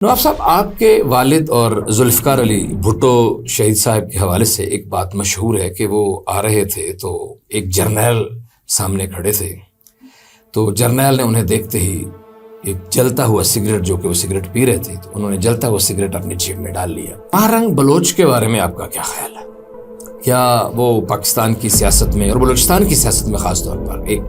نواب صاحب، آپ کے والد اور ذوالفقار علی بھٹو شہید صاحب کے حوالے سے ایک بات مشہور ہے کہ وہ آ رہے تھے تو ایک جرنیل سامنے کھڑے تھے، تو جرنیل نے انہیں دیکھتے ہی ایک جلتا ہوا سگریٹ، جو کہ وہ سگریٹ پی رہے تھے، تو انہوں نے جلتا ہوا سگریٹ اپنی جیب میں ڈال لیا۔ مہارنگ بلوچ کے بارے میں آپ کا کیا خیال ہے؟ کیا وہ پاکستان کی سیاست میں اور بلوچستان کی سیاست میں خاص طور پر ایک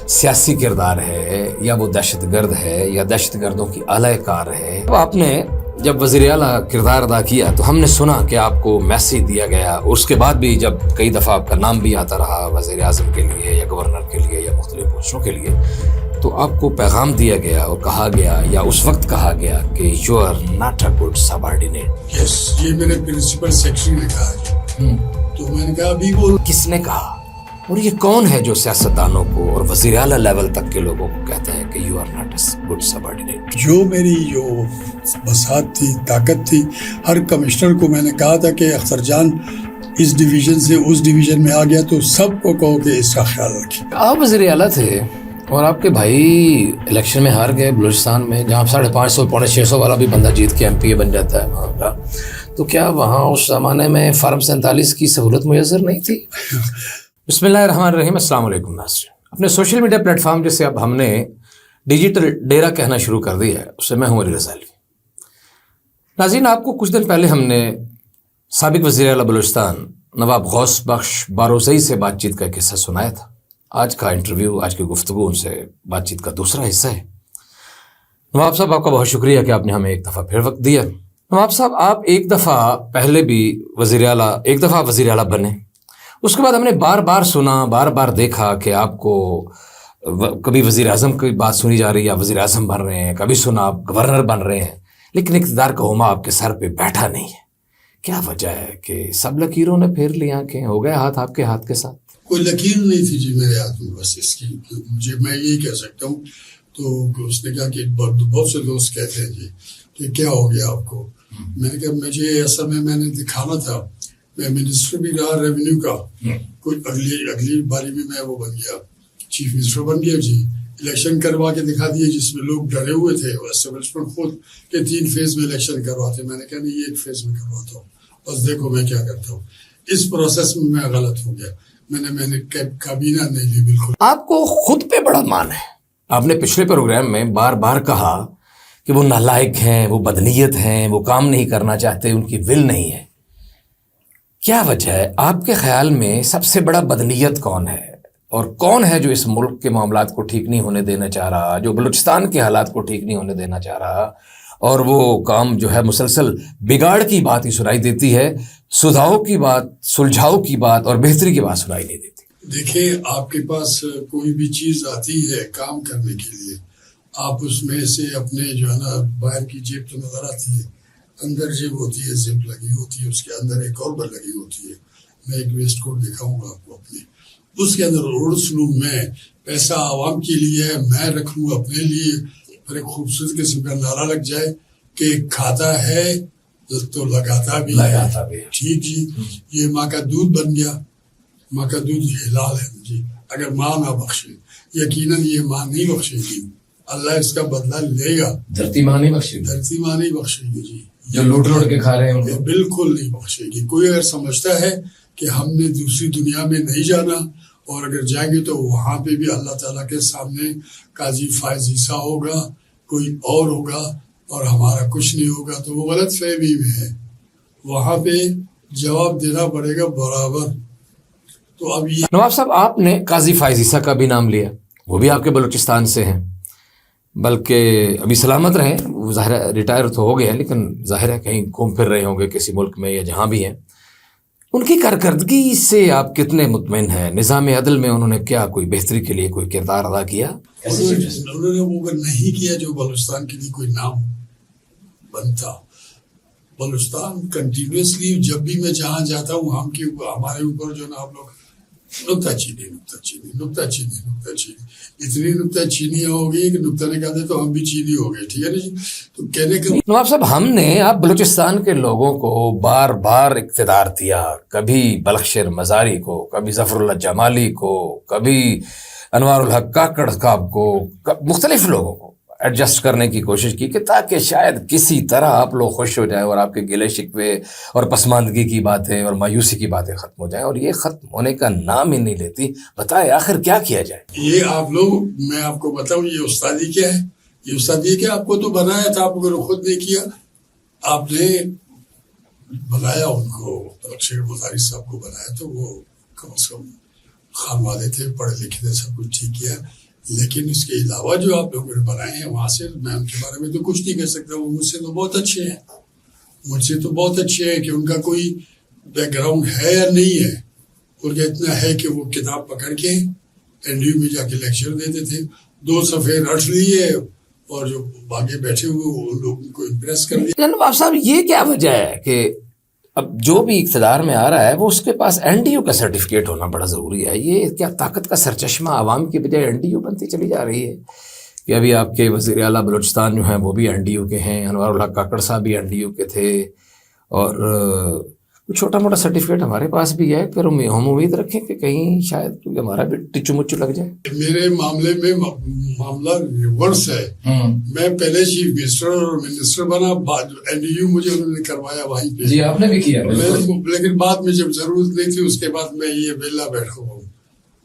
سیاسی کردار ہے، یا وہ دہشت گرد ہے، یا دہشت گردوں کی اعلی کار ہے؟ آپ نے جب وزیر اعلیٰ کردار ادا کیا تو ہم نے سنا کہ آپ کو میسیج دیا گیا، اور اس کے بعد بھی جب کئی دفعہ آپ کا نام بھی آتا رہا وزیر اعظم کے لیے یا گورنر کے لیے یا مختلف پوسٹوں کے لیے، تو آپ کو پیغام دیا گیا اور کہا گیا، یا اس وقت کہا گیا کہ you are not a good subordinate. Yes, یہ میرے پرنسپل سیکرٹری نے کہا ہے۔ تو میں نے کہا ابھی وہ کس نے کہا؟ اور یہ کون ہے جو سیاستدانوں کو اور وزیر اعلیٰ لیول تک کے لوگوں کو کہتا ہے کہ you are not a good subordinate? جو میری جو بساط تھی، طاقت تھی، ہر کمشنر کو میں نے کہا تھا کہ اختر جان اس ڈویژن سے اس ڈویژن میں آ گیا تو سب کو کہو کہ اس کا خیال رکھیں۔ آپ وزیر اعلیٰ تھے اور آپ کے بھائی الیکشن میں ہار گئے بلوچستان میں، جہاں 550 پونے 600 والا بھی بندہ جیت کے ایم پی اے بن جاتا ہے وہاں کا، تو کیا وہاں اس زمانے میں فارم 47 کی سہولت میسر نہیں تھی؟ بسم اللہ الرحمن الرحیم۔ السلام علیکم ناظرین، اپنے سوشل میڈیا پلیٹ فارم جسے اب ہم نے ڈیجیٹل ڈیرا کہنا شروع کر دیا ہے، اس سے میں ہوں علی رضا علوی۔ ناظرین، آپ کو کچھ دن پہلے ہم نے سابق وزیر اعلیٰ بلوچستان نواب غوث بخش بارزئی سے بات چیت کا ایک حصہ سنایا تھا۔ آج کا انٹرویو، آج کی گفتگو ان سے بات چیت کا دوسرا حصہ ہے۔ نواب صاحب، آپ کا بہت شکریہ کہ آپ نے ہمیں ایک دفعہ پھر وقت دیا۔ نواب صاحب، آپ ایک دفعہ پہلے بھی وزیر اعلیٰ بنے، اس کے بعد ہم نے بار بار سنا، بار بار دیکھا کہ آپ کو کبھی وزیر اعظم کی بات سنی جا رہی ہے، یا وزیر اعظم بن رہے ہیں، کبھی سنا آپ گورنر بن رہے ہیں، لیکن اقتدار کا ہوما آپ کے سر پہ بیٹھا نہیں ہے۔ کیا وجہ ہے کہ سب لکیروں نے پھیر لی آنکھیں، ہو گئے ہاتھ آپ کے ہاتھ کے ساتھ؟ کوئی لکیر نہیں تھی جی میرے ہاتھ میں، بس اس کی میں یہی کہہ سکتا ہوں۔ تو اس نے کہا کہ بہت سے دوست کہتے ہیں جی کہ کیا ہو گیا آپ کو؟ میں نے کہا مجھے اصل میں نے دکھانا تھا، میں منسٹر بھی رہا ریونیو کا، کوئی اگلی باری میں وہ بن گیا، چیف منسٹر بن گیا جی، الیکشن کروا کے دکھا دیے جس میں لوگ ڈرے ہوئے تھے، اسٹیبلشمنٹ خود کہ 3 فیز میں الیکشن کرواتے، میں نے کہا نہیں، 1 فیز میں کرواتا ہوں، بس دیکھو میں کیا کرتا ہوں۔ اس پروسیس میں غلط ہو گیا، میں نے کابینہ نہیں لی بالکل۔ آپ کو خود پہ بڑا مان ہے، آپ نے پچھلے پروگرام میں بار بار کہا کہ وہ نالائق ہیں، وہ بدنیت ہیں، وہ کام نہیں کرنا چاہتے، ان کی ول نہیں ہے۔ کیا وجہ ہے؟ آپ کے خیال میں سب سے بڑا بدنیت کون ہے، اور کون ہے جو اس ملک کے معاملات کو ٹھیک نہیں ہونے دینا چاہ رہا، جو بلوچستان کے حالات کو ٹھیک نہیں ہونے دینا چاہ رہا، اور وہ کام جو ہے مسلسل بگاڑ کی بات ہی سنائی دیتی ہے، سدھاؤ کی بات، سلجھاؤ کی بات اور بہتری کی بات سنائی نہیں دیتی؟ دیکھیں، آپ کے پاس کوئی بھی چیز آتی ہے کام کرنے کے لیے، آپ اس میں سے اپنے جو ہے نا، باہر کی جیب تو نظر آتی ہے، اندر جیب ہوتی ہے، زپ لگی ہوتی ہے، اس کے اندر ایک اور بل لگی ہوتی ہے۔ میں ایک ویسٹ کوٹ دکھاؤں گا آپ کو اپنے، اس کے اندر روڈ سلوک میں پیسہ عوام کے لیے ہے، میں رکھ لوں اپنے لیے، پھر ایک خوبصورت قسم کا نعرہ لگ جائے کہ کھاتا ہے تو لگاتا بھی ہے۔ ٹھیک جی، یہ ماں کا دودھ بن گیا، ماں کا دودھ حلال ہے جی، اگر ماں نہ بخشے، یقیناً یہ ماں نہیں بخشے گی، اللہ اس کا بدلہ لے گا۔ دھرتی ماں نہیں بخشے گی، دھرتی ماں نہیں بخشے گی جی، جو لوٹ کے کھا رہے ہیں بالکل نہیں بخشے گی۔ کوئی اگر سمجھتا ہے کہ ہم نے دوسری دنیا میں نہیں جانا، اور اگر جائیں گے تو وہاں پہ بھی اللہ تعالیٰ کے سامنے قاضی فائز عیسیٰ ہوگا، کوئی اور ہوگا، اور ہمارا کچھ نہیں ہوگا، تو وہ غلط فہمی میں ہے، وہاں پہ جواب دینا پڑے گا برابر۔ تو اب یہ نواب صاحب، آپ نے قاضی فائز عیسیٰ کا بھی نام لیا، وہ بھی آپ کے بلوچستان سے ہیں، بلکہ ابھی سلامت رہیں، وہ ظاہر ہے ریٹائر تو ہو گئے ہیں، لیکن ظاہر ہے کہیں گھوم پھر رہے ہوں گے کسی ملک میں یا جہاں بھی ہیں۔ ان کی کارکردگی سے آپ کتنے مطمئن ہیں؟ نظام عدل میں انہوں نے کیا کوئی بہتری کے لیے کوئی کردار ادا کیا؟ انہوں نے وہ نہیں کیا جو بلوچستان کے لیے کوئی نام بنتا۔ بلوچستان کنٹینیوسلی جب بھی میں جہاں جاتا ہوں، ہمارے اوپر جو نا آپ لوگ نکتہ چینی اتنی نکتہ چینی ہوگی کہ نکتہ نکالتے تو ہم بھی چینی ہو گئے، ٹھیک ہے نا جی۔ تو کہنے کا نواب صاحب، ہم نے آپ بلوچستان کے لوگوں کو بار بار اقتدار دیا، کبھی بلخشر مزاری کو، کبھی ظفر اللہ جمالی کو، کبھی انوار الحق کاکڑ صاحب کو، مختلف لوگوں کو، ایڈجسٹ کرنے کی کوشش کی کہ تاکہ شاید کسی طرح آپ لوگ خوش ہو جائیں اور آپ کے گلے شکوے اور پسماندگی کی باتیں اور مایوسی کی باتیں ختم ہو جائیں، اور یہ ختم ہونے کا نام ہی نہیں لیتی. بتائیں آخر کیا کیا جائے؟ یہ آپ لوگ، میں آپ کو بتاؤں یہ استادی کیا ہے. یہ استادی کیا، آپ کو تو بنایا تھا، آپ اگر خود نہیں کیا، آپ نے بنایا ان کو، شیخ بخاری صاحب کو بنایا، تو وہ کم از کم خان والے تھے، پڑھے لکھے تھے، سب کچھ ٹھیک کیا. لیکن اس کے علاوہ جو آپ لوگوں نے بنائے ہیں وہاں سے میں ان کے بارے میں تو کچھ نہیں کہہ سکتا. وہ مجھ سے تو بہت اچھے ہیں، مجھ سے تو بہت اچھے ہیں کہ ان کا کوئی بیک گراؤنڈ ہے یا نہیں ہے. ان کا اتنا ہے کہ وہ کتاب پکڑ کے این ڈی یو میں جا کے لیکچر دیتے تھے، 2 صفحے رٹ لیے اور جو آگے بیٹھے ہوئے ان لوگوں کو امپریس کر لیا. نواب صاحب یہ کیا وجہ ہے کہ اب جو بھی اقتدار میں آ رہا ہے وہ اس کے پاس این ڈی یو کا سرٹیفکیٹ ہونا بڑا ضروری ہے؟ یہ کیا طاقت کا سرچشمہ عوام کی بجائے این ڈی یو بنتی چلی جا رہی ہے؟ کہ ابھی آپ کے وزیر اعلیٰ بلوچستان جو ہیں وہ بھی این ڈی یو کے ہیں، انوار الحق کاکڑ صاحب بھی این ڈی یو کے تھے، اور کچھ چھوٹا موٹا سرٹیفکیٹ ہمارے پاس بھی ہے. پھر ہم امید رکھیں کہ کہیں شاید کیونکہ ہمارا بھی ٹچو مچو لگ جائے. میرے معاملے میں معاملہ ریورس ہے. میں پہلے چیف منسٹر اور منسٹر بنا، این ڈی یو مجھے انہوں نے کروایا وہیں پہ. جی آپ نے بھی کیا. لیکن بعد میں جب ضرورت نہیں تھی اس کے بعد میں یہ ویلا بیٹھا ہوا ہوں.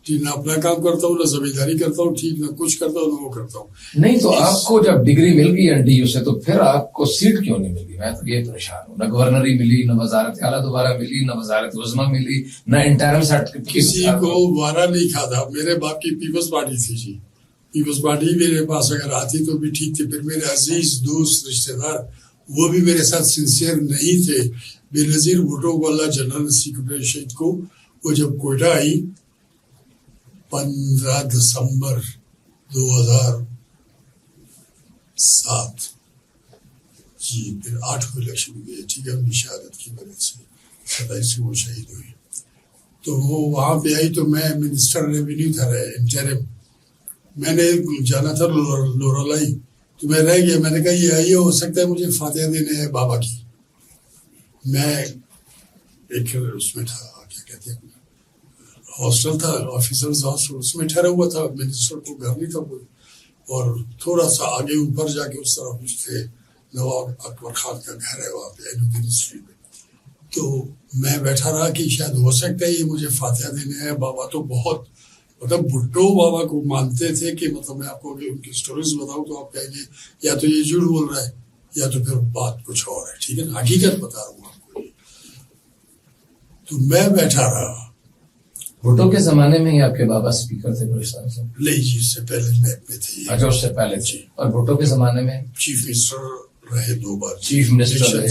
نہ اپنا کام کرتا ہوں، نہ زمینداری کرتا ہوں، ٹھیک، نہ کچھ کرتا ہوں، نہ وہ کرتا ہوں. نہیں تو آپ کو جب ڈگری مل گئی این ڈی یو سے تو پھر آپ کو سیٹ کیوں نہیں ملی؟ میں تو یہ پریشان ہوں. نہ گورنری ملی، نہ وزارت اعلیٰ دوبارہ ملی، نہ وزارت عظمیٰ ملی، نہ انٹرم سرٹیفکیٹ. کسی کو وارا نہیں کھاتا. میرے باپ کی پیپلز پارٹی تھی جی، پیپلز پارٹی میرے پاس اگر آتی تو بھی ٹھیک تھی. پھر میرے عزیز دوست رشتے دار وہ بھی میرے ساتھ سنسیئر نہیں تھے. بے نظیر بھٹو کو اللہ جنرل نصیب شہید کو، وہ جب کوئٹہ آئی 15 دسمبر 2007 جی، پھر 8 کو الیکشن ہوئے، ٹھیک ہے، ان کی شہادت کی وجہ سے 27 کو وہ شہید ہوئی. تو وہ وہاں پہ آئی تو میں منسٹر ریونیو تھا انٹرم. میں نے جانا تھا لورالائی تو میں رہ گیا. میں نے کہا یہ آئیے، ہو سکتا ہے مجھے فاتحہ دینے ہے بابا کی. میں ایک اس میں تھا، کیا کہتے ہیں، ہاسٹل تھا، آفیسرز ہاسٹل، اس میں ٹھہرا ہوا تھا. منسٹر کو گھر نہیں تھا کوئی، اور تھوڑا سا آگے اوپر جا کے اس طرف تھے نواب اکبر خان کا گھر ہے وہاں پہ یونیورسٹی میں. تو میں بیٹھا رہا کہ شاید ہو سکتا ہے یہ مجھے فاتحہ دینے ہے. بابا تو بہت، مطلب بھٹو بابا کو مانتے تھے کہ مطلب میں آپ کو ان کی سٹوریز بتاؤں تو آپ کہیں گے یا تو یہ جھوٹ بول رہا ہے یا تو پھر بات کچھ اور ہے. ٹھیک ہے نا، حقیقت بتا رہا ہوں آپ کو. تو میں بیٹھا رہا. بھٹو کے زمانے میں ہی آپ کے بابا اسپیکر تھے بلوچستان سے؟ نہیں جی، اس سے پہلے نیب میں تھے. اچھا، اس سے پہلے جی. اور بھٹو کے زمانے میں چیف منسٹر رہے 2 بار. چیف منسٹر رہے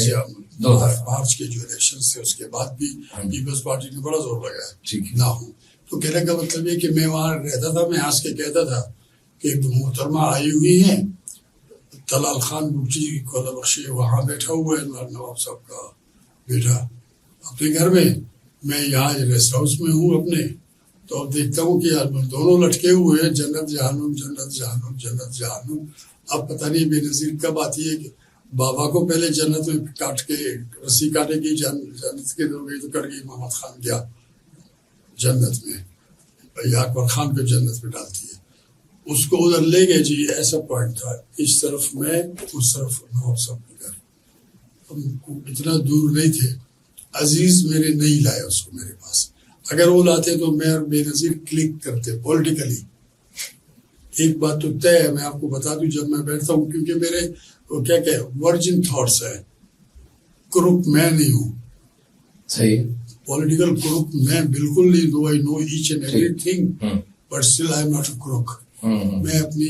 2 بار. مارچ کے جو الیکشن تھے اس کے بعد بھی پیپلز پارٹی نے بڑا زور لگایا ٹھیک نہ ہوں. تو کہنے کا مطلب یہ کہ میں وہاں رہتا تھا. میں ہنس کے کہتا تھا کہ محترمہ آئی ہوئی ہیں، طلال خان بگٹی کو بخشی وہاں بیٹھا ہوا ہے نواب صاحب کا بیٹا اپنے گھر میں، میں یہاں ریسٹ ہاؤس میں ہوں اپنے. تو اب دیکھتا ہوں کہ دونوں لٹکے ہوئے ہیں، جنت جہنم جنت جہنم جنت جہنم. اب پتہ نہیں بے نظیر کب آتی ہے کہ بابا کو پہلے جنت میں کاٹ کے رسی کاٹے گی، جنت کے ہو گئی تو کٹ گئی. محمد خان گیا جنت میں، یا اکبر خان کو جنت میں ڈالتی ہے، اس کو ادھر لے گئے جی. ایسا پوائنٹ تھا، اس طرف میں، اس طرف نواب صاحب کے گھر. ہم اتنا دور نہیں تھے. عزیز میرے نہیں لائے اس کو میرے پاس. اگر وہ لاتے تو میں اور بے نظیر کلک کرتے پولیٹیکلی. ایک بات تو طے ہے، میں آپ کو بتا دوں، جب میں بیٹھتا ہوں، کیونکہ میرے وہ کیا کہ ورجن تھاٹس ہے، کروک میں نہیں ہوں. صحیح. پولیٹیکل کروک میں بالکل نہیں. Though I know each and everything but still I am not a crook. میں اپنی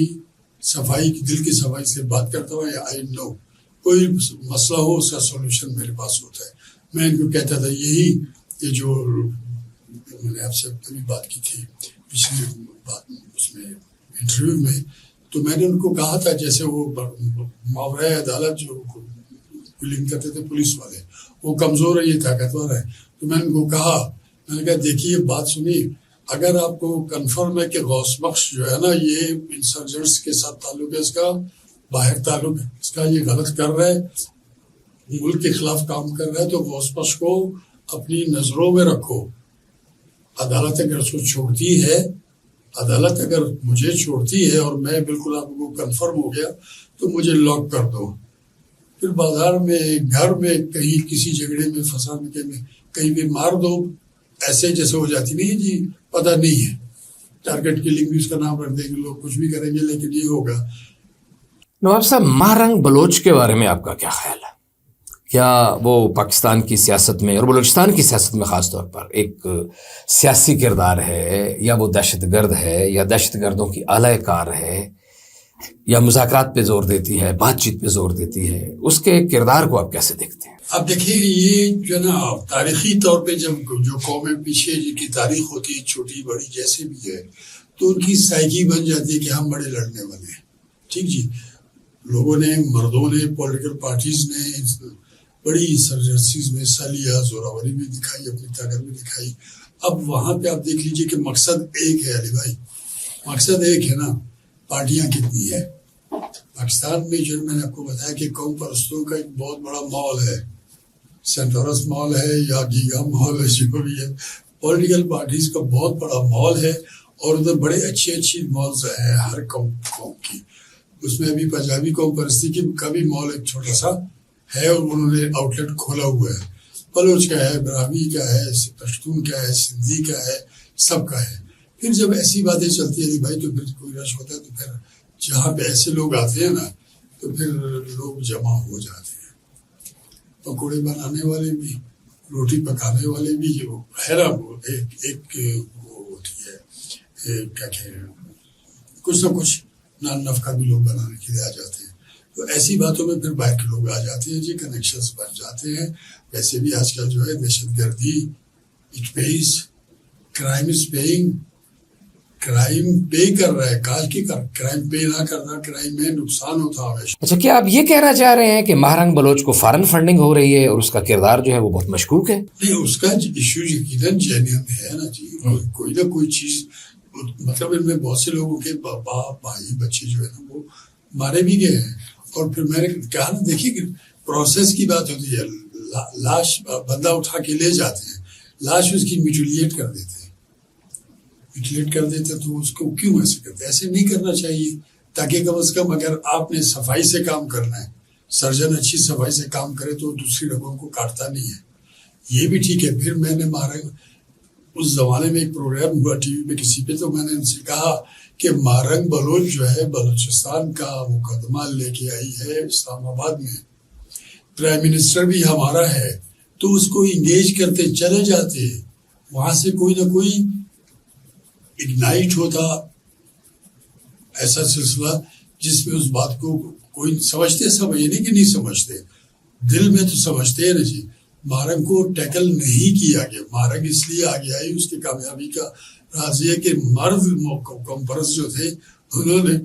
صفائی، دل کی صفائی سے بات کرتا ہوں. آئی نو کوئی مسئلہ ہو اس کا سولوشن میرے پاس ہوتا ہے. میں ان کو کہتا تھا یہی، یہ جو میں نے آپ سے ابھی بات کی تھی پچھلی بات اس میں انٹرویو میں، تو میں نے ان کو کہا تھا جیسے وہ ماورائے عدالت جو پولنگ کرتے تھے پولیس والے، وہ کمزور ہے، یہ طاقتور ہے. تو میں نے ان کو کہا، میں نے کہا دیکھیے بات سنیے، اگر آپ کو کنفرم ہے کہ غوث بخش جو ہے نا یہ انسرجنٹس کے ساتھ تعلق ہے، اس کا باہر تعلق ہے، اس کا یہ غلط کر رہا ہے، ملک کے خلاف کام کر رہا ہے، تو غوث بخش کو اپنی نظروں میں رکھو. عدالت اگر اس کو چھوڑتی ہے عدالت اگر مجھے چھوڑتی ہے اور میں بالکل آپ کو کنفرم ہو گیا تو مجھے لاک کر دو، پھر بازار میں گھر میں کہیں کسی جھگڑے میں فساد میں کہیں بھی مار دو، ایسے جیسے ہو جاتی نہیں جی پتہ نہیں ہے، ٹارگٹ کلنگ بھی اس کا نام رکھ دیں گے لوگ، کچھ بھی کریں گے لیکن یہ ہوگا. نواب صاحب، مہرنگ بلوچ کے بارے میں آپ کا کیا خیال ہے؟ کیا وہ پاکستان کی سیاست میں اور بلوچستان کی سیاست میں خاص طور پر ایک سیاسی کردار ہے، یا وہ دہشت گرد ہے، یا دہشت گردوں کی اعلی کار ہے، یا مذاکرات پہ زور دیتی ہے، بات چیت پہ زور دیتی ہے؟ اس کے کردار کو آپ کیسے دیکھتے ہیں؟ اب دیکھیں یہ جو نا تاریخی طور پہ جب جو قومیں پیچھے جن کی تاریخ ہوتی ہے چھوٹی بڑی جیسے بھی ہے تو ان کی سائیکی بن جاتی ہے کہ ہم بڑے لڑنے والے ہیں. ٹھیک جی، لوگوں نے، مردوں نے، پولیٹیکل پارٹیز نے بڑی انسرجنسیز میں حصہ لیا، زوراوری بھی دکھائی، اپنی طاقت بھی دکھائی. اب وہاں پہ آپ دیکھ لیجئے کہ مقصد ایک ہے علی بھائی، مقصد ایک ہے نا، پارٹیاں کتنی ہے پاکستان میں. جو میں نے آپ کو بتایا کہ قوم پرستوں کا ایک بہت بڑا مال ہے، سینٹورس مال ہے یا گیگا مال ہے، جو بھی ہے، پولیٹیکل پارٹیز کا بہت بڑا مال ہے. اور ادھر بڑے اچھی مالز ہیں ہر قوم کی. اس میں ابھی پنجابی قوم پرستی کا بھی مال ایک چھوٹا سا ہے اور انہوں نے آؤٹ لیٹ کھولا ہوا ہے. بلوچ کا ہے، براہوی کا ہے، پشتون کا ہے، سندھی کا ہے، سب کا ہے. پھر جب ایسی باتیں چلتی ہیں بھائی تو پھر کوئی رش ہوتا ہے تو پھر جہاں پہ ایسے لوگ آتے ہیں نا تو پھر لوگ جمع ہو جاتے ہیں. پکوڑے بنانے والے بھی، روٹی پکانے والے بھی، جو ہے نا وہ ایک وہ ہوتی ہے کیا کہتے ہیں، کچھ نہ کچھ نان نفقہ بھی لوگ بنانے کے لیے آ جاتے ہیں. تو ایسی باتوں میں پھر باہر کے لوگ آ جاتے ہیں جی، کنیکشنز بن جاتے ہیں. ویسے بھی آج کل جو ہے دہشت گردی it pays, crime is paying, crime pay کر رہا ہے. کاش کی کرائم پے نہ کرنا، کرائم میں نقصان ہوتا ہمیشہ. اچھا، کیا آپ یہ کہنا چاہ رہے ہیں کہ مہرنگ بلوچ کو فارن فنڈنگ ہو رہی ہے اور اس کا کردار جو ہے وہ بہت مشکوک ہے؟ نہیں، اس کا ایشو یقیناً جینیئن ہے نا جی. کوئی نہ کوئی چیز، مطلب ان میں بہت سے لوگوں کے باپ بھائی بچے جو ہے نا وہ مارے بھی گئے ہیں. اور پھر میں نے کہا نا، دیکھیے کہ پروسیس کی بات ہوتی ہے. لاش بندہ اٹھا کے لے جاتے ہیں، لاش اس کی میوٹیلیٹ کر دیتے ہیں، میوٹیلیٹ کر دیتے تو اس کو کیوں ایسے کرتے؟ ایسے نہیں کرنا چاہیے. تاکہ کم از کم اگر آپ نے صفائی سے کام کرنا ہے، سرجن اچھی صفائی سے کام کرے تو دوسری رگوں کو کاٹتا نہیں ہے. یہ بھی ٹھیک ہے. پھر میں نے اس زمانے میں ایک پروگرام ہوا ٹی وی پہ کسی پہ، تو میں نے ان سے کہا کہ مہرنگ بلوچ جو ہے بلوچستان کا مقدمہ لے کے آئی ہے اسلام آباد میں، پرائم منسٹر بھی ہمارا ہے، تو اس کو انگیج کرتے چلے جاتے، وہاں سے کوئی نہ کوئی اگنائٹ ہوتا ایسا سلسلہ جس میں اس بات کو کوئی سمجھتے، سب یہ نہیں کہ نہیں سمجھتے، دل میں تو سمجھتے ہیں نا جی. مہرنگ کو ٹیکل نہیں کیا گیا. مہرنگ اس لیے آگے آئی، اس کی کامیابی کا راز یہ کہ مرد قوم پرست جو تھے انہوں نے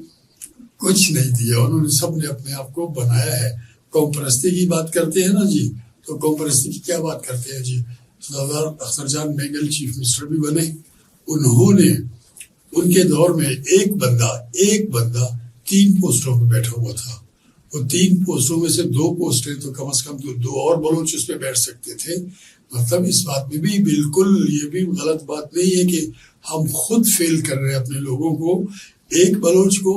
کچھ نہیں دیا، انہوں نے سب نے اپنے آپ کو بنایا ہے. قوم پرستی کی بات کرتے ہیں نا جی، تو قوم پرستی کی کیا بات کرتے ہیں جی؟ سردار اختر جان مینگل چیف منسٹر بھی بنے، انہوں نے ان کے دور میں ایک بندہ 3 پوسٹوں پہ بیٹھا ہوا تھا. وہ 3 پوسٹوں میں سے 2 پوسٹیں تو کم از کم 2 اور بلوچ اس پہ بیٹھ سکتے تھے. مطلب اس بات میں بھی بالکل یہ بھی غلط بات نہیں ہے کہ ہم خود فیل کر رہے ہیں اپنے لوگوں کو. ایک بلوچ کو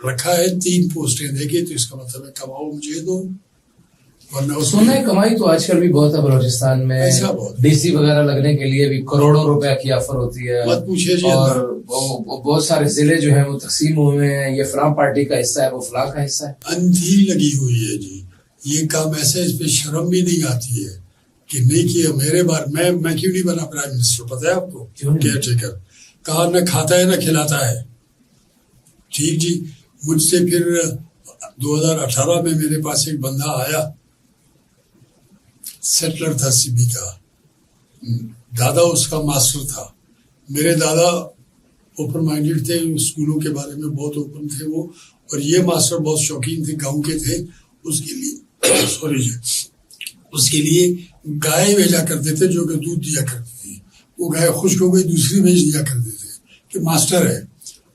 رکھا ہے 3 پوسٹیں دے کے، تو اس کا مطلب ہے کماؤ مجھے دو، ورنہ سونے کمائی تو آج کل بھی بہت ہے بلوچستان میں. ڈی سی وغیرہ لگنے کے لیے بھی کروڑوں روپے کی آفر ہوتی ہے، مت پوچھے جی. اور بہت سارے ضلع جو ہیں وہ تقسیم ہوئے ہیں، یہ فلاں پارٹی کا حصہ ہے، وہ فلاں کا حصہ ہے. اندھی لگی ہوئی ہے جی. یہ کام ایسا، اس پہ شرم بھی نہیں آتی ہے کہ نہیں کیا. میرے بار میں کیوں نہیں بنا پرائم منسٹر؟ پتا ہے آپ کو؟ Care taker. کہا نہ کھاتا ہے نہ کھلاتا ہے. ٹھیک جی. مجھ سے پھر 2018 میں میرے پاس ایک بندہ آیا، سیٹلر تھا سی بی کا، دادا اس کا ماسٹر تھا. میرے دادا اوپن مائنڈیڈ تھے، اسکولوں کے بارے میں بہت اوپن تھے وہ، اور یہ ماسٹر بہت شوقین تھے، گاؤں کے تھے. اس کے لیے اس کے لیے گائے بھیجا کرتے تھے جو کہ دودھ دیا کرتی تھی. وہ گائے خشک ہو گئی، دوسری بھیج دیا کرتے تھے کہ ماسٹر ہے.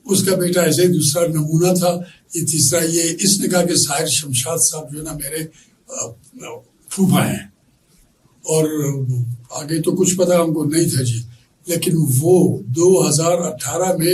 اس کا بیٹا ایسے دوسرا نمونہ تھا. یہ تیسرا، یہ اس نے کہا کہ ساحر شمشاد صاحب جو ہے نا میرے پھوپھا ہیں، اور آگے تو کچھ پتا ہم کو نہیں تھا جی. لیکن وہ 2018 میں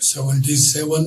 77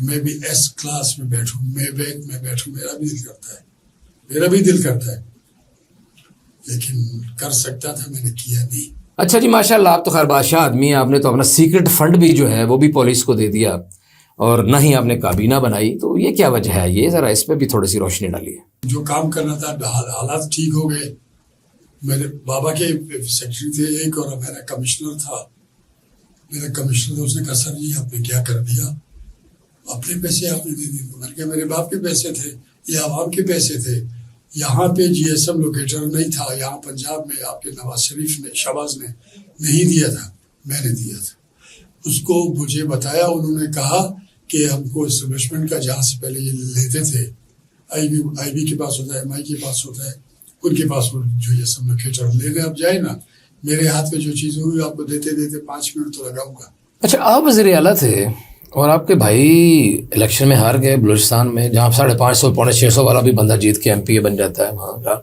میں بھی ایس کلاس میں بیٹھوں, میں بیگ میں بیٹھوں, میرا بھی دل کرتا ہے, لیکن کر سکتا تھا, میں نے کیا نہیں. اچھا جی, ماشاء اللہ, آپ تو خیر بادشاہ آدمی ہیں. آپ نے تو اپنا سیکرٹ فنڈ بھی جو ہے وہ بھی پولیس کو دے دیا, اور نہ ہی آپ نے کابینہ بنائی, تو یہ کیا وجہ ہے؟ یہ ذرا اس پہ بھی تھوڑی سی روشنی ڈالیے. جو کام کرنا تھا حالات ٹھیک ہو گئے. میرے بابا کے سیکرٹری تھے ایک, اور میرا کمشنر تھا. میرا کمشنر, اس نے کہا سر جی آپ نے کیا کر دیا, اپنے پیسے آپ نے دے دیے. میں نے کہا میرے باپ کے پیسے تھے, یہ عوام کے پیسے تھے. یہاں پہ جی ایس ایم لوکیٹر نہیں تھا, یہاں پنجاب میں آپ کے نواز شریف نے, شہباز نے نہیں دیا تھا, میں نے دیا تھا. اس کو مجھے بتایا, انہوں نے کہا کہ ہم کو اسٹیبلشمنٹ کا جہاں سے پہلے یہ لیتے تھے, آئی بی کے پاس ہوتا ہے, ایم آئی کے پاس ہوتا ہے, ان کے پاس جو یہ سب لوکیٹر لینے اب جائے نا, میرے ہاتھ میں جو چیز ہوئی آپ کو دیتے دیتے 5 منٹ تو لگاؤں گا. اچھا, آپ وزیر اعلیٰ تھے اور آپ کے بھائی الیکشن میں ہار گئے بلوچستان میں, جہاں 550 پونے 600 والا بھی بندہ جیت کے ایم پی اے بن جاتا ہے وہاں کا.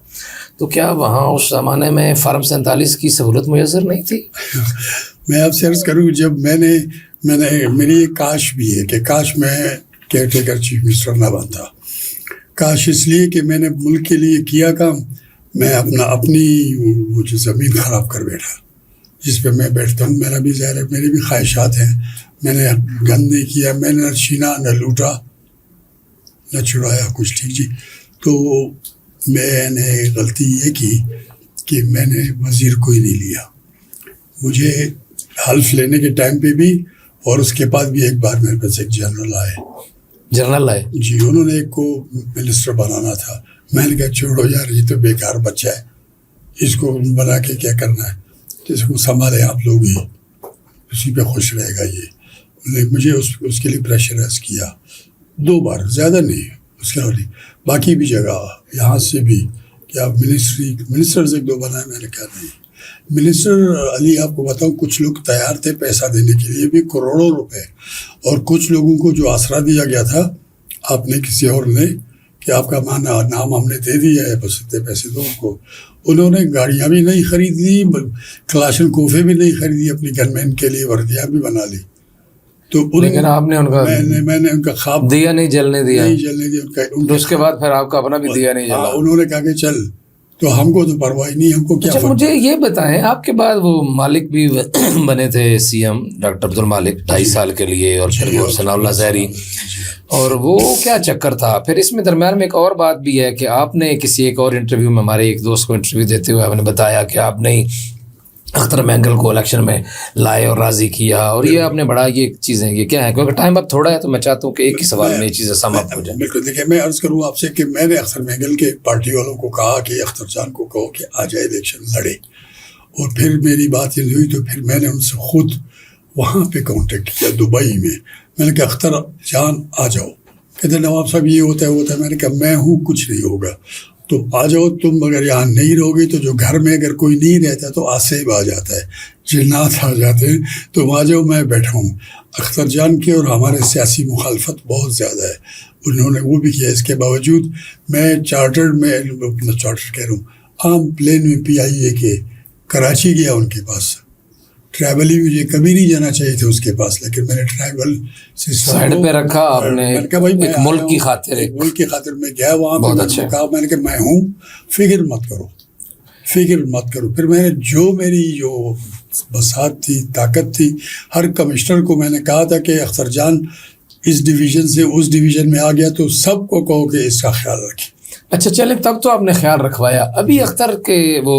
تو کیا وہاں اس زمانے میں فارم 47 کی سہولت میسر نہیں تھی؟ میں آپ سے عرض کروں, جب میں نے میری ایک کاش بھی ہے کہ کاش میں کیئر ٹیکر چیف منسٹر نہ بنتا. کاش اس لیے کہ میں نے ملک کے لیے کیا کام, میں اپنی وہ جو زمین خراب کر بیٹھا جس پہ میں بیٹھتا ہوں. میرا بھی ظاہر ہے, میری بھی خواہشات ہیں. میں نے گند نہیں کیا, میں نے نہ چھینا نہ لوٹا نہ چرایا کچھ. ٹھیک جی, تو میں نے غلطی یہ کی کہ میں نے وزیر کوئی نہیں لیا. مجھے حلف لینے کے ٹائم پہ بھی اور اس کے بعد بھی ایک بار میرے پاس ایک جنرل آئے جی, انہوں نے ایک کو منسٹر بنانا تھا. میں نے کہا چھوڑو یار, یہ تو بیکار بچہ ہے, اس کو بنا کے کیا کرنا ہے, اس کو سنبھالے آپ لوگ ہی, اسی پہ خوش رہے گا. یہ مجھے اس کے لیے پریشرائز کیا 2 بار, زیادہ نہیں, اس کے علاوہ باقی بھی جگہ یہاں سے بھی کہ آپ منسٹرز 1-2 بنائے. میں نے کہا نہیں. منسٹر علی, آپ کو بتاؤں, کچھ لوگ تیار تھے پیسہ دینے کے لیے بھی, کروڑوں روپے, اور کچھ لوگوں کو جو آسرا دیا گیا تھا آپ نے کسی اور نے کہ آپ کا نام ہم نے دے دیا ہے, بس اتنے پیسے دو ان کو. انہوں نے گاڑیاں بھی نہیں خرید لی, کلاشن کوفے بھی نہیں خریدی, اپنی گن مین کے لیے وردیاں بھی بنا لی. تو لیکن آپ نے ان کا میں نے ان کا خواب دیا نہیں جلنے دیا, اس کے بعد پھر آپ کا اپنا بھی دیا نہیں جلا. انہوں نے کہا کہ چل, تو ہم کو تو پرواہ نہیں, ہم کو کیا. اچھا, مجھے یہ بتائیں, آپ کے بعد وہ مالک بھی بنے تھے سی ایم, ڈاکٹر عبدالمالک 2.5 سال کے لیے, اور پھر وہ ثناء اللہ زہری, اور وہ کیا چکر تھا. پھر اس میں درمیان میں ایک اور بات بھی ہے کہ آپ نے کسی ایک اور انٹرویو میں, ہمارے ایک دوست کو انٹرویو دیتے ہوئے آپ نے بتایا کہ آپ نے اختر مینگل کو الیکشن میں لائے اور راضی کیا, اور یہ آپ نے بڑا یہ چیزیں, یہ کیا ہے, کیونکہ ٹائم اب تھوڑا ہے تو میں چاہتا ہوں کہ ایک ہی سوال میں یہ چیزیں سم اپ ہو جائیں. بالکل, دیکھیں میں عرض کروں آپ سے کہ میں نے اختر مینگل کے پارٹی والوں کو کہا کہ اختر جان کو کہو کہ آ جائے الیکشن لڑے, اور پھر میری بات یہ ہوئی تو پھر میں نے ان سے خود وہاں پہ کانٹیکٹ کیا دبئی میں. میں نے کہا اختر جان آ جاؤ. کہتے نواب صاحب یہ ہوتا ہے. میں نے کہا میں ہوں, کچھ نہیں ہوگا, تم آ جاؤ. تم اگر یہاں نہیں رہو گے تو جو گھر میں اگر کوئی نہیں رہتا تو آصف آ جاتا ہے, جنات آ جاتے ہیں, تم آ جاؤ, میں بیٹھا ہوں. اختر جان کی اور ہمارے سیاسی مخالفت بہت زیادہ ہے, انہوں نے وہ بھی کیا. اس کے باوجود میں چارٹر کہہ رہا ہوں, عام پلین میں PIA کے کراچی گیا ان کے پاس. ٹریول ہی مجھے کبھی نہیں جانا چاہیے تھا اس کے پاس, لیکن میں نے ٹریول سائڈ پہ رکھا آپ نے, ایک ملک کی خاطر, ملک کی خاطر میں گیا وہاں پہ. کہا میں نے کہ میں ہوں, فکر مت کرو. پھر میں نے جو میری جو بساط تھی, طاقت تھی, ہر کمشنر کو میں نے کہا تھا کہ اختر جان اس ڈویژن سے اس ڈویژن میں آ گیا تو سب کو کہو کہ اس کا خیال رکھیں. اچھا چلیں, تب تو آپ نے خیال رکھوایا. ابھی اختر کے وہ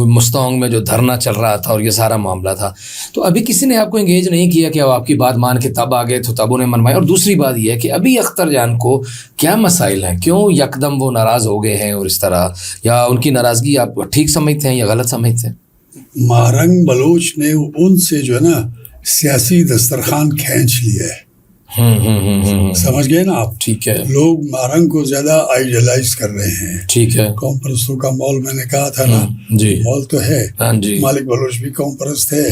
مستونگ میں جو دھرنا چل رہا تھا اور یہ سارا معاملہ تھا, تو ابھی کسی نے آپ کو انگیج نہیں کیا کہ آپ کی بات مان کے تب آ گئے تو تب انہیں منوایا. اور دوسری بات یہ ہے کہ ابھی اختر جان کو کیا مسائل ہیں, کیوں یکدم وہ ناراض ہو گئے ہیں, اور اس طرح, یا ان کی ناراضگی آپ ٹھیک سمجھتے ہیں یا غلط سمجھتے ہیں؟ مارنگ بلوچ نے ان سے جو ہے نا سیاسی دسترخوان کھینچ لیا ہے. سمجھ گئے نا آپ. ٹھیک ہے, لوگ مارنگ کو زیادہ آئیڈیلائز کر رہے ہیں. ٹھیک ہے, قوم پرستوں کا مال میں نے کہا تھا نا, جی مال تو ہے. جی, مالک بلوچ بھی قوم پرست ہے,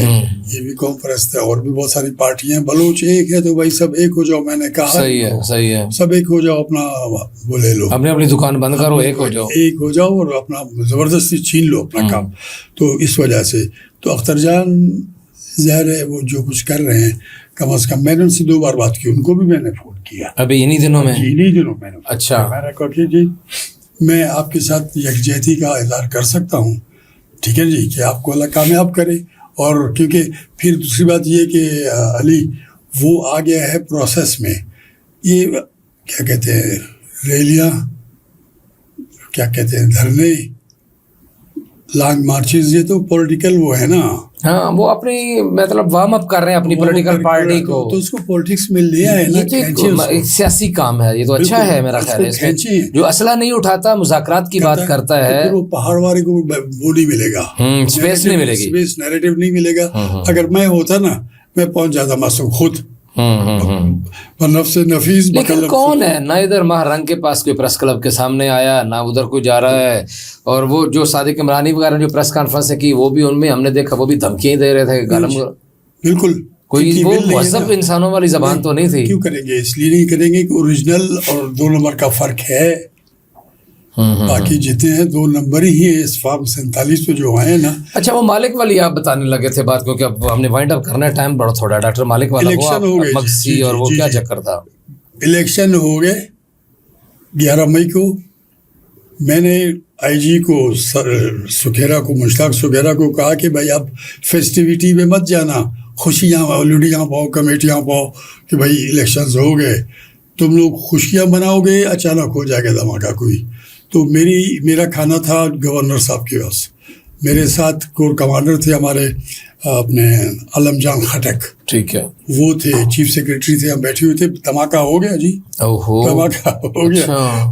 یہ بھی قوم پرست ہے, اور بھی بہت ساری پارٹیاں. بلوچ ایک ہے تو بھائی سب ایک ہو جاؤ. میں نے کہا صحیح ہے, سب ایک ہو جاؤ, اپنا وہ لے لو, اپنی دکان بند کرو, ایک ہو جاؤ اور اپنا زبردستی چھین لو اپنا کام. تو اس وجہ سے تو اختر جان ظاہر ہے وہ جو کچھ کر رہے ہیں کم از کم میں نے ان سے 2 بار بات کی, ان کو بھی میں نے فون کیا ابھی انہی دنوں میں. انہی دنوں میں نے. اچھا. میں نے کہا کہ جی میں آپ کے ساتھ یکجہتی کا اظہار کر سکتا ہوں, ٹھیک ہے جی, کہ آپ کو اللہ کامیاب کرے. اور کیونکہ پھر دوسری بات یہ کہ علی وہ آ گیا ہے پروسیس میں, یہ کیا کہتے ہیں ریلیاں, کیا کہتے ہیں دھرنے, لانگ مارچز, یہ تو پولیٹیکل وہ ہے نا. ہاں وہ اپنی مطلب وارم اپ کر رہے ہیں اپنی پولیٹیکل پارٹی کو, تو اس کو پولیٹکس میں لیا ہے نا. یہ تو ایک سیاسی کام ہے, یہ تو اچھا ہے میرا خیال ہے. اس میں جو اسلحہ نہیں اٹھاتا, مذاکرات کی بات کرتا ہے, وہ پہاڑ والے کو وہ نہیں ملے گا, اسپیس نہیں ملے گی, اسپیس نیریٹو نہیں ملے گا. اگر میں ہوتا نا میں پہنچ جاتا مسلم خود, نفس نفیس. لیکن کون ہے نہ ادھر ماہ رنگ کے پاس کوئی پریس کلب کے سامنے آیا, نہ ادھر کوئی جا رہا ہے. اور وہ جو صادق عمرانی وغیرہ جو پریس کانفرنس کی وہ بھی ان میں ہم نے دیکھا وہ بھی دھمکیاں دے رہے تھے. بالکل کوئی وہ مہذب انسانوں والی زبان تو نہیں تھی. کیوں کریں گے, اس لیے نہیں کریں گے کہ اوریجنل اور 2 نمبر کا فرق ہے. باقی جتنے ہیں 2 نمبر ہی ہیں اس فارم 47 پہ جو آئے نا. اچھا وہ مالک والی آپ بتانے لگے تھے بات, کیونکہ اب ہم نے وائنڈ اپ کرنا ہے, ٹائم بڑا تھوڑا. ڈاکٹر مالک والا الیکشن ہو گئے مگسی اور وہ کیا چکر تھا. الیکشن ہو گئے 11 مئی کو. میں نے آئی جی کو سکھیرا کو, مشتاق سکھیرا کو کہا کہ بھائی آپ فیسٹیوٹی میں مت جانا, خوشیاں پاؤ, لڈیاں پاؤ, کمیٹیاں پاؤ کہ بھائی الیکشنز ہو گئے, تم لوگ خوشیاں مناؤ گے, اچانک ہو جائے گا دھماکہ کوئی. تو میرا کھانا تھا گورنر صاحب کے پاس, میرے ساتھ کور کمانڈر تھے ہمارے اپنے علم جان خٹک, ٹھیک ہے, وہ تھے چیف سیکرٹری تھے, ہم بیٹھے ہوئے تھے. دھماکہ ہو گیا جی, دھماکہ ہو گیا.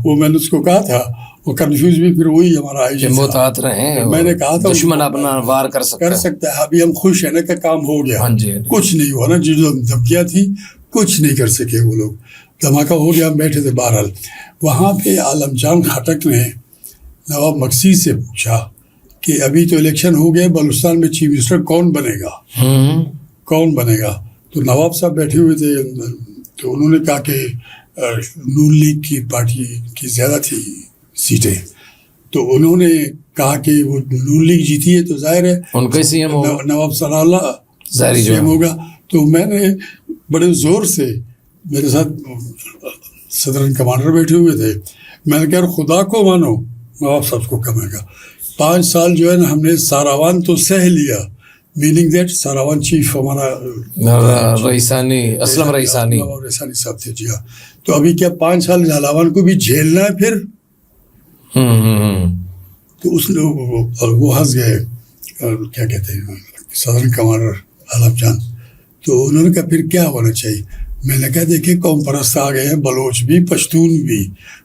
وہ میں نے اس کو کہا تھا, وہ کنفیوز بھی پھر وہی ہمارا آئی جی محتاط رہے. میں نے کہا تھا دشمن اپنا وار کر سکتا ہے. ابھی ہم خوش ہیں نا کہ کام ہو گیا, کچھ نہیں ہوا نا, جو دھمکیاں تھی کچھ نہیں کر سکے وہ لوگ. دھماکہ ہو گیا, ہم بیٹھے تھے. بہرحال وہاں پہ عالم جان خٹک نے نواب مقصد سے پوچھا کہ ابھی تو الیکشن ہو گئے, بلوچستان میں چیف منسٹر کون بنے گا, کون بنے گا. تو نواب صاحب بیٹھے ہوئے تھے, تو انہوں نے کہا کہ نون لیگ کی پارٹی کی زیادہ تھی سیٹیں, تو انہوں نے کہا کہ وہ نون لیگ جیتی ہے تو ظاہر ہے ان کا سی ایم ہوگا, نواب ثناء اللہ سی ایم ہوگا. تو میں نے بڑے زور سے, میرے ساتھ صدر کمانڈر بیٹھے ہوئے تھے, میں نے کہا خدا کو مانو, نواب صاحب کو کمے گا. 5 سال جو ہے نا ہم نے ساراوان تو سہ لیا, میننگ دیٹ ساراوان چیف ہمارا رئیسانی, اسلم رئیسانی صاحب تھے. جی ہاں. تو ابھی کیا 5 سال جھالاوان کو بھی جھیلنا ہے پھر. تو اس نے وہ ہنس گئے, کیا کہتے ہیں صدر کمانڈر عالم جان. تو انہوں نے کہا پھر کیا ہونا چاہیے. میں نے کہا دیکھیں قوم پرست آ گئے ہیں, بلوچ بھی, پشتون بھی,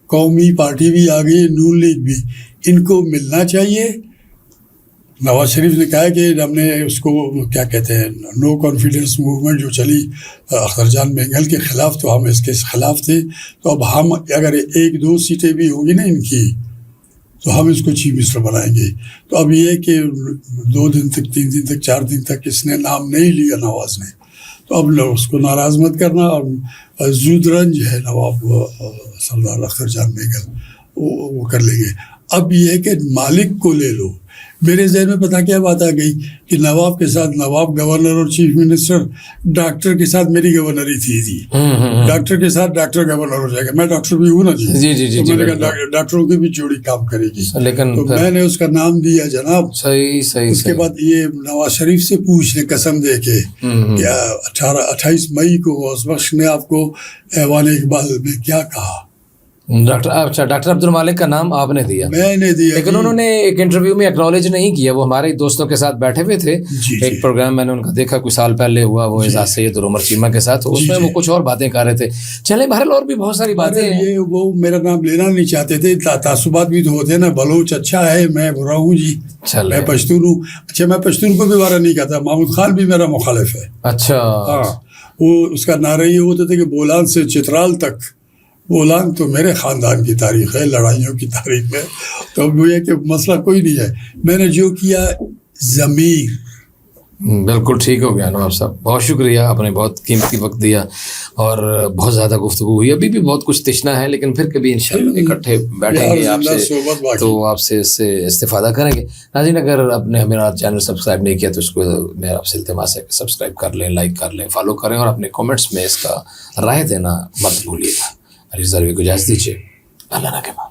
قومی پارٹی بھی آ گئی, نون لیگ بھی, ان کو ملنا چاہیے. نواز شریف نے کہا کہ ہم نے اس کو کیا کہتے ہیں نو کانفیڈنس موومنٹ جو چلی اختر جان بینگل کے خلاف, تو ہم اس کے خلاف تھے. تو اب ہم اگر 1-2 سیٹیں بھی ہوگی نا ان کی, تو ہم اس کو چیف منسٹر بنائیں گے. تو اب یہ کہ 2 دن تک, 3 دن تک, 4 دن تک اس نے نام نہیں لیا نواز نے, تو اب لوگ اس کو ناراض مت کرنا. اور زود رنج ہے نواب سردار اختر جان بینگل, وہ کر لیں گے. اب یہ ہے کہ مالک کو لے لو. میرے ذہن میں پتہ کیا بات آ گئی کہ نواب کے ساتھ نواب گورنر اور چیف منسٹر, ڈاکٹر کے ساتھ میری گورنری تھی. ڈاکٹر کے ساتھ ڈاکٹر گورنر ہو جائے گا. میں ڈاکٹر بھی ہوں نا جی, تو میں نے کہا ڈاکٹروں کی بھی جوڑی کام کرے گی. لیکن تو میں نے اس کا نام دیا جناب. صحیح. اس کے بعد یہ نواز شریف سے پوچھ لیں قسم دے کے کہ 28 مئی کو اس بخش نے آپ کو ایوان اقبال میں کیا کہا. ڈاکٹر عبد المالک کا نام آپ نے دیا, میں نے دیا, لیکن انہوں نے ایک انٹرویو میں ایکنالج نہیں کیا. وہ ہمارے دوستوں کے ساتھ بیٹھے ہوئے تھے, ایک پروگرام میں نے ان کا دیکھا کچھ سال پہلے ہوا, وہ اعزاز سید اور عمر چیمہ کے ساتھ, اس میں وہ کچھ اور باتیں کر رہے تھے. چلیں بہرحال اور بھی بہت ساری باتیں ہیں. یہ وہ میرا نام لینا نہیں چاہتے تھے, تعصبات بھی تو ہوتے ہیں نا. بلوچ اچھا ہے, میں برا ہوں جی, میں پشتون ہوں. اچھا میں پشتون کو بھی بارہ نہیں کہتا, محمود خان بھی میرا مخالف ہے. اچھا ہاں, وہ اس کا نعرہ یہ ہوتا تھا کہ بولان سے چترال تک, بولان تو میرے خاندان کی تاریخ ہے, لڑائیوں کی تاریخ ہے. تو اب وہ یہ کہ مسئلہ کوئی نہیں ہے. میں نے جو کیا ضمیر بالکل ٹھیک ہو گیا نواب صاحب, بہت شکریہ, آپ نے بہت قیمتی وقت دیا اور بہت زیادہ گفتگو ہوئی. ابھی بھی بہت کچھ تشنا ہے, لیکن پھر کبھی انشاءاللہ اکٹھے بیٹھیں گے آپ سے تو آپ سے اس سے استفادہ کریں گے. ناظرین, اگر آپ نے میرا چینل سبسکرائب نہیں کیا تو اس کو میں آپ سے التماس ہے کہ سبسکرائب کر لیں, لائک کر لیں, فالو کریں اور اپنے کامنٹس میں اس کا رائے دینا مت بھولیے گا. علی زاروی کو اجازت دیجیے, اللہ نگہبان.